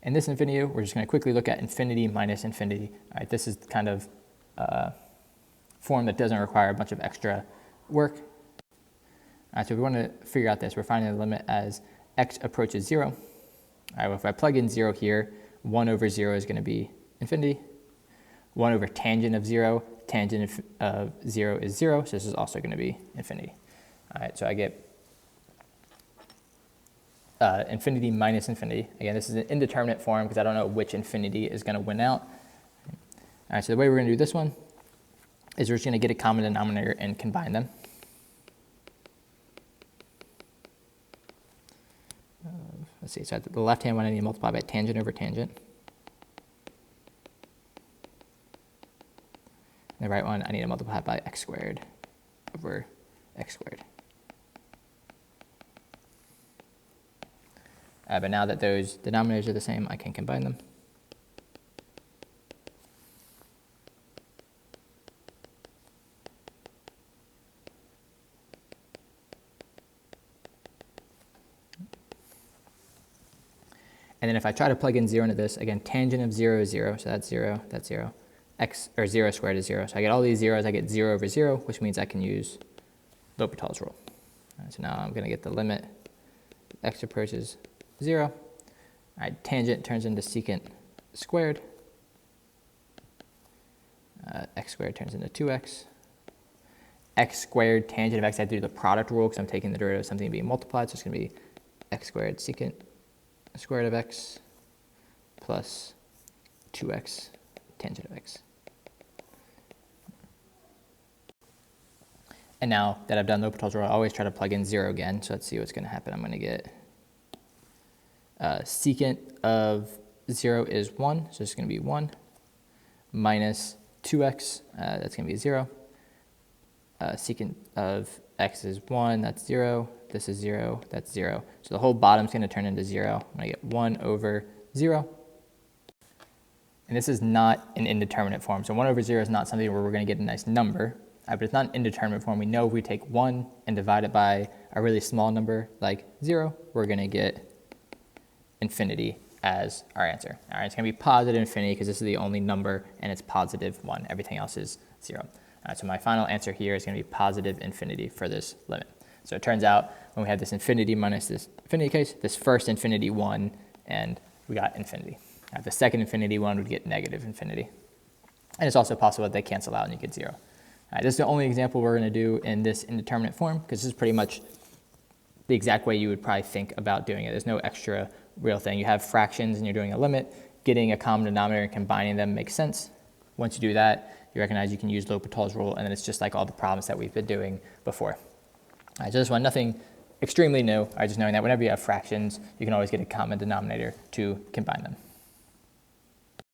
In this video, we're just going to quickly look at infinity minus infinity. All right, this is kind of form that doesn't require a bunch of extra work. All right, so we want to figure out this. We're finding the limit as x approaches 0. All right, well, if I plug in 0 here, 1 over 0 is going to be infinity. 1 over tangent of 0, tangent of 0 is 0, so this is also going to be infinity. All right, so I get infinity minus infinity. Again, this is an indeterminate form because I don't know which infinity is going to win out. All right, so the way we're going to do this one is we're just going to get a common denominator and combine them. Let's see, so at the left-hand one I need to multiply by tangent over tangent. And the right one I need to multiply by x squared over x squared. But now that those denominators are the same, I can combine them. And then if I try to plug in 0 into this, again, tangent of 0 is 0, so that's 0, that's 0. X, or 0 squared is 0. So I get all these zeros, I get 0 over 0, which means I can use L'Hopital's rule. All right, so now I'm going to get the limit. X approaches 0. All right, tangent turns into secant squared. X squared turns into 2x. X squared tangent of x, I have to do the product rule because I'm taking the derivative of something being multiplied, so it's going to be x squared secant square root of x plus 2x tangent of x. And now that I've done L'Hopital's rule, I always try to plug in 0 again. So let's see what's going to happen. I'm going to get secant of 0 is 1, so it's going to be 1, minus 2x, that's going to be 0. Secant of x is 1, that's 0. This is 0, that's 0. So the whole bottom's going to turn into 0. I'm going to get 1 over 0. And this is not an indeterminate form. So 1 over 0 is not something where we're going to get a nice number. But it's not an indeterminate form. We know if we take 1 and divide it by a really small number like 0, we're going to get infinity as our answer. All right, it's going to be positive infinity because this is the only number and it's positive 1. Everything else is 0. All right, so my final answer here is going to be positive infinity for this limit. So it turns out when we have this infinity minus this infinity case, this first infinity won, and we got infinity. The second infinity one would get negative infinity. And it's also possible that they cancel out and you get 0. This is the only example we're going to do in this indeterminate form because this is pretty much the exact way you would probably think about doing it. There's no extra real thing. You have fractions and you're doing a limit. Getting a common denominator and combining them makes sense. Once you do that, you recognize you can use L'Hopital's rule, and then it's just like all the problems that we've been doing before. So this one, nothing extremely new. Just knowing that whenever you have fractions, you can always get a common denominator to combine them.